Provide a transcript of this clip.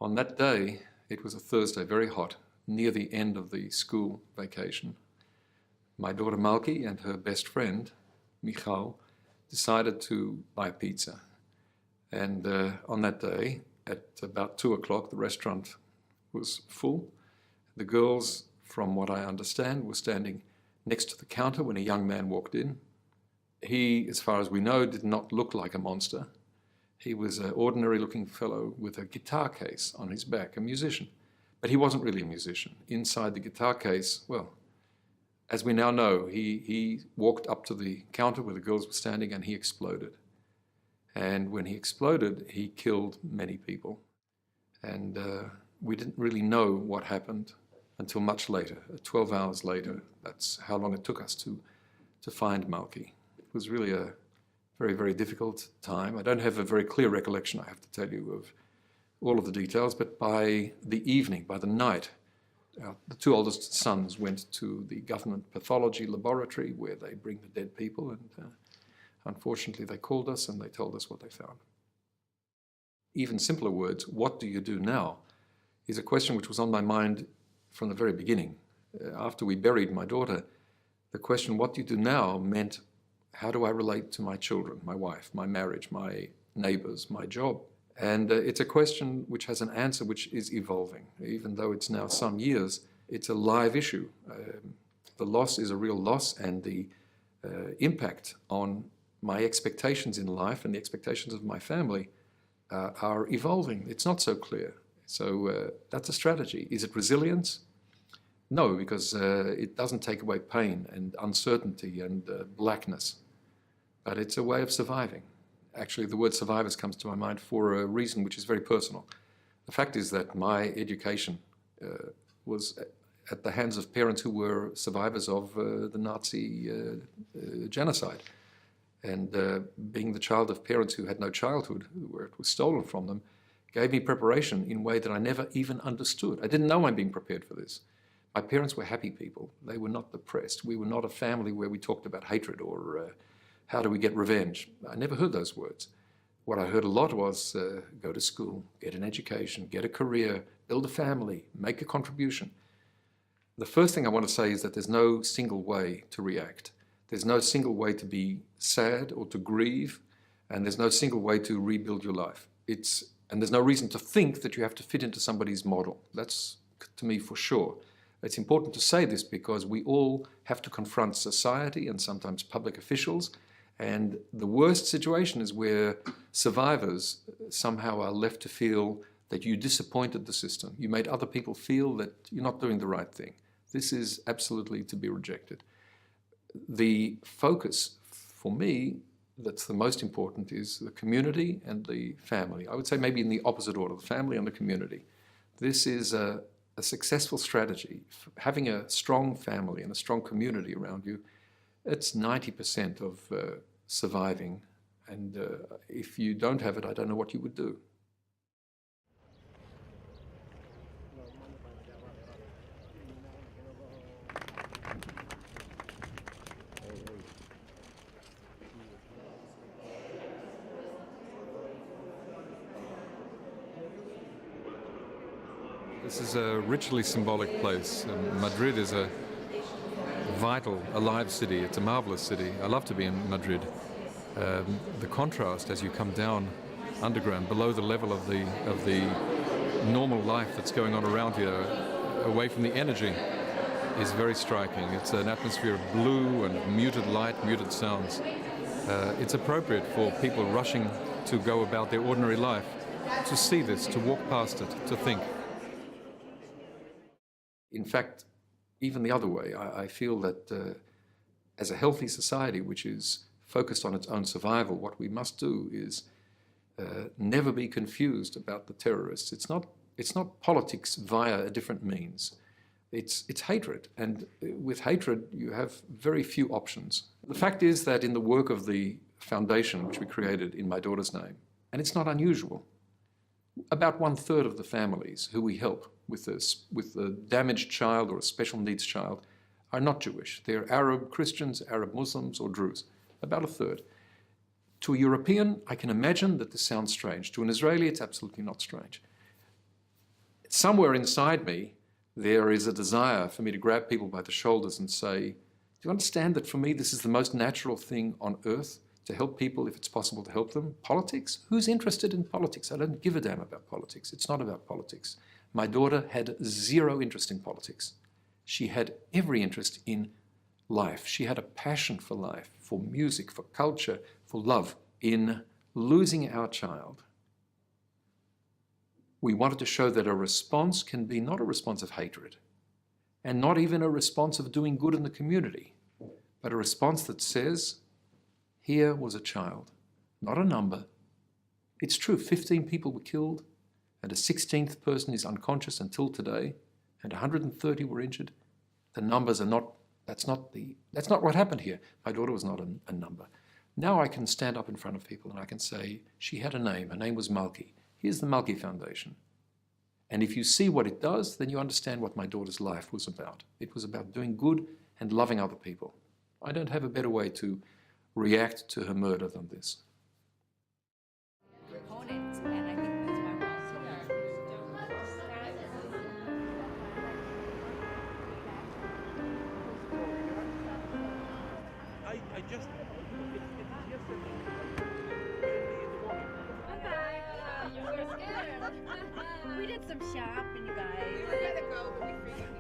On that day, it was a Thursday, very hot, near the end of the school vacation. My daughter Malki and her best friend, Michal, decided to buy pizza. And on that day, at about 2 o'clock, the restaurant was full. The girls, from what I understand, were standing next to the counter when a young man walked in. He, as far as we know, did not look like a monster. He was an ordinary-looking fellow with a guitar case on his back, a musician. But he wasn't really a musician. Inside the guitar case, well, as we now know, he walked up to the counter where the girls were standing and he exploded. And when he exploded, he killed many people. And we didn't really know what happened until much later, 12 hours later. That's how long it took us to find Malki. It was really a very, very difficult time. I don't have a very clear recollection, I have to tell you, of all of the details, but by the evening, by the night, the two oldest sons went to the government pathology laboratory where they bring the dead people, and unfortunately they called us and they told us what they found. Even simpler words, what do you do now, is a question which was on my mind from the very beginning. After we buried my daughter, the question, what do you do now, meant, how do I relate to my children, my wife, my marriage, my neighbors, my job? And it's a question which has an answer which is evolving. Even though it's now some years, it's a live issue. The loss is a real loss, and the impact on my expectations in life and the expectations of my family are evolving. It's not so clear. So that's a strategy. Is it resilience? No, because it doesn't take away pain and uncertainty and blackness. But it's a way of surviving. Actually, the word survivors comes to my mind for a reason which is very personal. The fact is that my education was at the hands of parents who were survivors of the Nazi genocide. And being the child of parents who had no childhood, where it was stolen from them, gave me preparation in a way that I never even understood. I didn't know I'm being prepared for this. My parents were happy people. They were not depressed. We were not a family where we talked about hatred or how do we get revenge. I never heard those words. What I heard a lot was go to school, get an education, get a career, build a family, make a contribution. The first thing I want to say is that there's no single way to react. There's no single way to be sad or to grieve, and there's no single way to rebuild your life. And there's no reason to think that you have to fit into somebody's model. That's, to me, for sure. It's important to say this because we all have to confront society and sometimes public officials, and the worst situation is where survivors somehow are left to feel that you disappointed the system. You made other people feel that you're not doing the right thing. This is absolutely to be rejected. The focus, for me, that's the most important, is the community and the family. I would say maybe in the opposite order, the family and the community. This is a successful strategy. Having a strong family and a strong community around you, it's 90% of surviving. And if you don't have it, I don't know what you would do. This is a richly symbolic place. Madrid is a vital, alive city. It's a marvelous city. I love to be in Madrid. The contrast as you come down underground, below the level of the normal life that's going on around here, away from the energy, is very striking. It's an atmosphere of blue and muted light, muted sounds. It's appropriate for people rushing to go about their ordinary life to see this, to walk past it, to think. In fact, even the other way, I feel that as a healthy society which is focused on its own survival, what we must do is never be confused about the terrorists. It's not politics via a different means. It's hatred, and with hatred you have very few options. The fact is that in the work of the foundation which we created in my daughter's name, and it's not unusual, about 1/3 of the families who we help with a damaged child or a special needs child are not Jewish. They're Arab Christians, Arab Muslims, or Druze. About 1/3. To a European, I can imagine that this sounds strange. To an Israeli, it's absolutely not strange. Somewhere inside me, there is a desire for me to grab people by the shoulders and say, do you understand that for me this is the most natural thing on earth, to help people if it's possible to help them? Politics? Who's interested in politics? I don't give a damn about politics. It's not about politics. My daughter had zero interest in politics. She had every interest in life. She had a passion for life, for music, for culture, for love. In losing our child, we wanted to show that a response can be not a response of hatred, and not even a response of doing good in the community, but a response that says, here was a child, not a number. It's true, 15 people were killed, and a 16th person is unconscious until today, and 130 were injured. The numbers are not, that's not what happened here. My daughter was not a number. Now I can stand up in front of people and I can say, she had a name, her name was Malki. Here's the Malki Foundation. And if you see what it does, then you understand what my daughter's life was about. It was about doing good and loving other people. I don't have a better way to react to her murder than this. We did some shopping, you guys. We gotta go, but we figured we